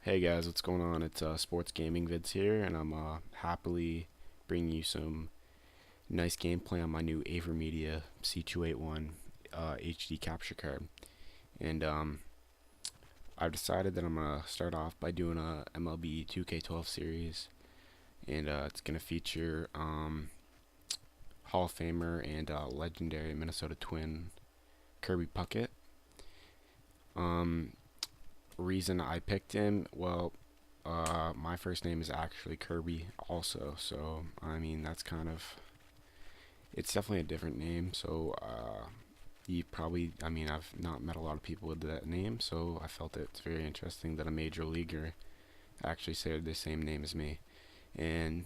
Hey guys, what's going on? It's Sports Gaming Vids here, and I'm happily bringing you some nice gameplay on my new AverMedia C281 HD capture card. And I've decided that I'm gonna start off by doing a MLB 2K12 series, and it's gonna feature Hall of Famer and legendary Minnesota Twin Kirby Puckett. Um, Reason I picked him, well, my first name is actually Kirby also, so I mean that's kind of, it's definitely a different name. So you probably, I mean, I've not met a lot of people with that name, so I felt it's very interesting that a major leaguer actually shared the same name as me. And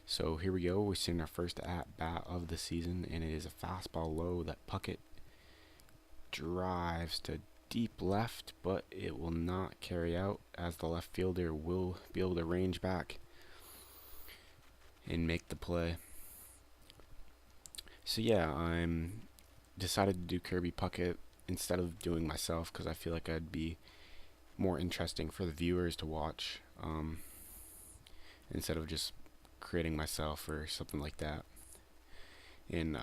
so here we go. We're seeing our first at bat of the season, and it is a fastball low that Puckett drives to deep left, but it will not carry out as the left fielder will be able to range back and make the play. So yeah, I'm decided to do Kirby Puckett instead of doing myself because I feel like I'd be more interesting for the viewers to watch instead of just creating myself or something like that. And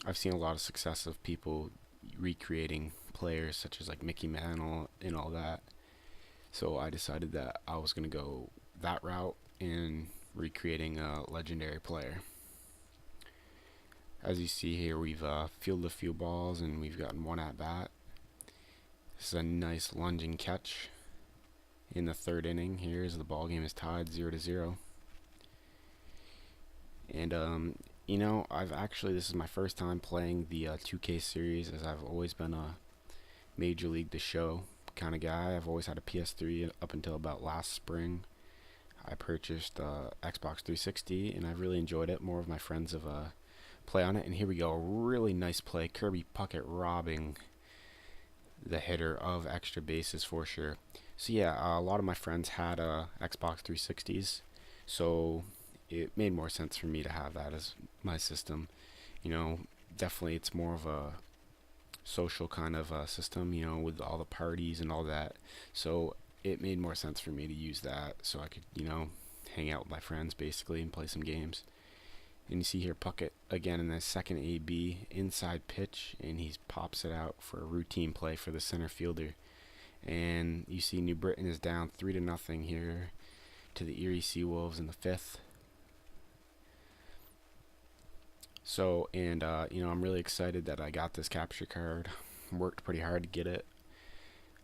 I've seen a lot of success of people recreating players such as like Mickey Mantle and all that. So I decided that I was going to go that route in recreating a legendary player. As you see here, we've fielded a few balls and we've gotten one at bat. This is a nice lunging catch in the third inning here as the ball game is tied 0-0. And you know, this is my first time playing the 2K series, as I've always been a Major League to show kind of guy. I've always had a PS3 up until about last spring. I purchased Xbox 360 and I've really enjoyed it. More of my friends have play on it, and here we go, a really nice play. Kirby Puckett robbing the hitter of extra bases for sure. So yeah, a lot of my friends had Xbox 360s, so it made more sense for me to have that as my system. You know, definitely it's more of a social kind of system, you know, with all the parties and all that. So it made more sense for me to use that so I could, you know, hang out with my friends basically and play some games. And you see here Puckett again in the second AB inside pitch, and he pops it out for a routine play for the center fielder. And you see New Britain is down 3-0 here to the Erie Seawolves in the fifth. So, and you know, I'm really excited that I got this capture card. Worked pretty hard to get it.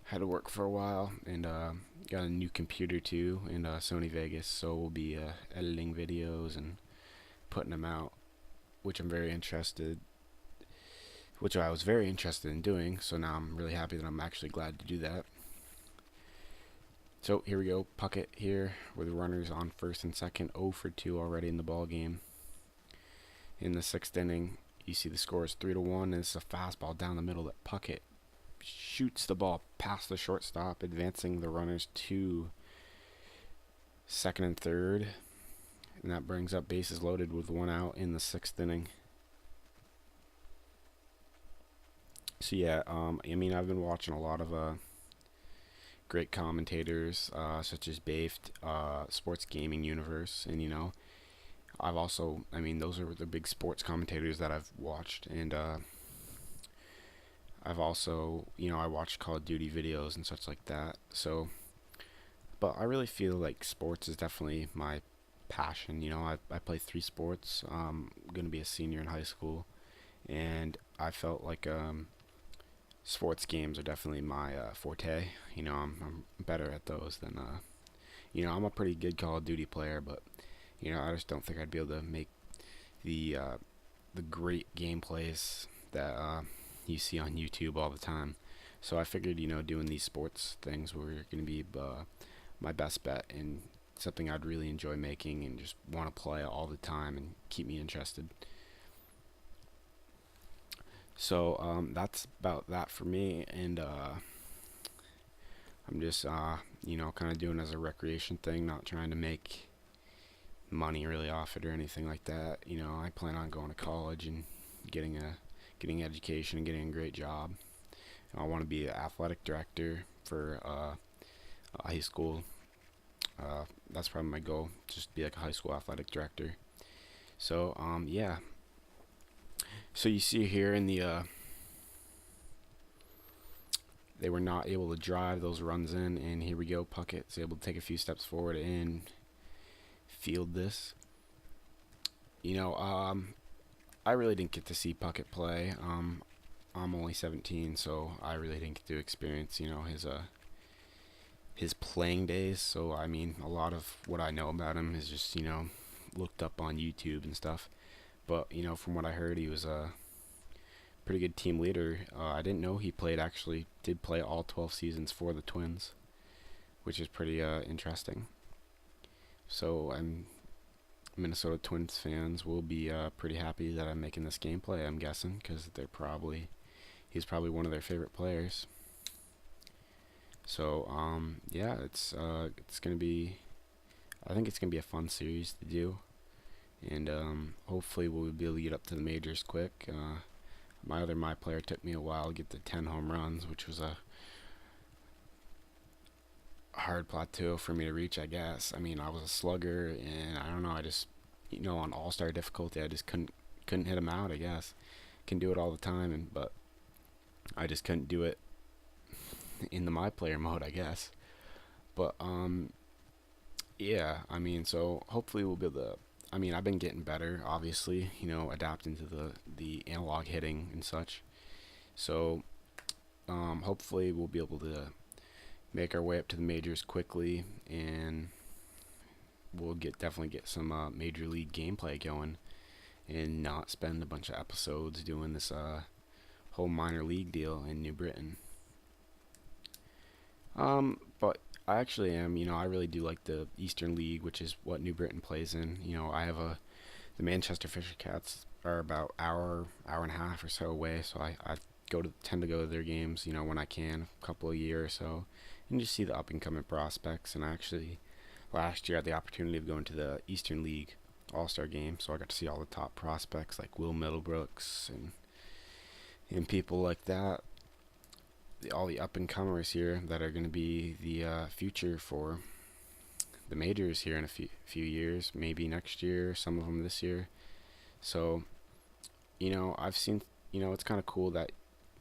Had to work for a while, and got a new computer too in Sony Vegas, so we'll be editing videos and putting them out, which I was very interested in doing. So now I'm really happy that I'm actually glad to do that. So here we go, Puckett here with runners on first and second, 0 for 2 already in the ball game. In the sixth inning, you see the score is 3-1, and it's a fastball down the middle that Puckett shoots the ball past the shortstop, advancing the runners to second and third. And that brings up bases loaded with 1 out in the sixth inning. So yeah, I mean, I've been watching a lot of great commentators such as Bafed, Sports Gaming Universe, and you know, I've also, I mean, those are the big sports commentators that I've watched, and I've also, you know, I watch Call of Duty videos and such like that. So, but I really feel like sports is definitely my passion. You know, I play 3 sports. I'm gonna be a senior in high school, and I felt like sports games are definitely my forte. You know, I'm better at those than you know, I'm a pretty good Call of Duty player, but you know, I just don't think I'd be able to make the great gameplays that you see on YouTube all the time. So I figured, you know, doing these sports things were gonna be my best bet, and something I'd really enjoy making and just want to play all the time and keep me interested. So that's about that for me, and I'm just you know, kind of doing it as a recreation thing, not trying to make money really off it or anything like that. You know, I plan on going to college and getting education and getting a great job. I want to be an athletic director for high school. That's probably my goal, just be like a high school athletic director. So yeah. So you see here in the they were not able to drive those runs in, and here we go. Puckett's able to take a few steps forward and field this. You know, I really didn't get to see Puckett play. I'm only 17, so I really didn't get to experience, his playing days. So I mean, a lot of what I know about him is just looked up on YouTube and stuff. But from what I heard, he was a pretty good team leader. I didn't know he did play all 12 seasons for the Twins, which is pretty interesting. So Minnesota Twins fans will be pretty happy that I'm making this gameplay, I'm guessing, because he's probably one of their favorite players. So yeah, it's gonna be, I think it's gonna be a fun series to do, and hopefully we'll be able to get up to the majors quick. My player took me a while to get to 10 home runs, which was a hard plateau for me to reach, I guess. I mean, I was a slugger, and I don't know, I just, on all-star difficulty, I just couldn't hit them out, I guess. Can do it all the time, but I just couldn't do it in the my player mode, I guess. But yeah, I mean, so hopefully we'll be able to, I mean, I've been getting better, obviously, adapting to the analog hitting and such. So hopefully we'll be able to make our way up to the majors quickly, and we'll definitely get some major league gameplay going, and not spend a bunch of episodes doing this whole minor league deal in New Britain. But I actually am, I really do like the Eastern League, which is what New Britain plays in. I have the Manchester Fisher Cats are about hour and a half or so away, so I tend to go to their games, when I can, a couple a year or so, and just see the up and coming prospects. And I actually last year had the opportunity of going to the Eastern League All-Star game, so I got to see all the top prospects like Will Middlebrooks and people like that. All the up and comers here that are going to be the future for the majors here in a few years, maybe next year, some of them this year. So, I've seen, it's kind of cool that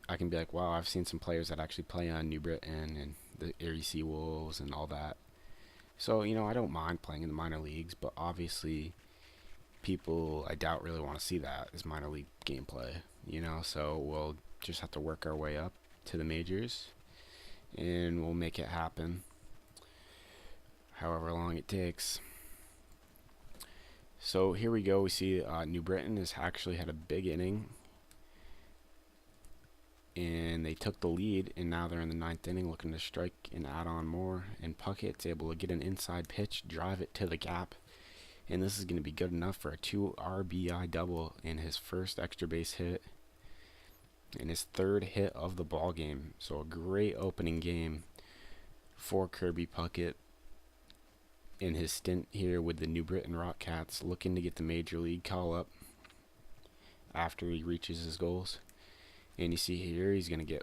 I can be like, wow, I've seen some players that actually play on New Britain and the Erie Sea Wolves and all that. So, I don't mind playing in the minor leagues, but obviously people, I doubt, really want to see that as minor league gameplay, so we'll just have to work our way up to the majors, and we'll make it happen however long it takes. So here we go. We see New Britain has actually had a big inning, and they took the lead, and now they're in the 9th inning looking to strike and add on more, and Puckett's able to get an inside pitch, drive it to the gap, and this is going to be good enough for a 2 RBI double in his first extra base hit and his 3rd hit of the ball game. So a great opening game for Kirby Puckett in his stint here with the New Britain Rockcats, looking to get the major league call up after he reaches his goals. And you see here he's going to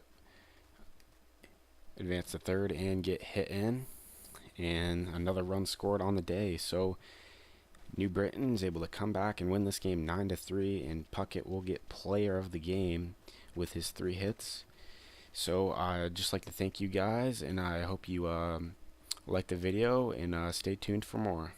advance to 3rd and get hit in, and another run scored on the day. So New Britain is able to come back and win this game 9-3, and Puckett will get player of the game with his 3 hits. So I'd just like to thank you guys, and I hope you like the video, and stay tuned for more.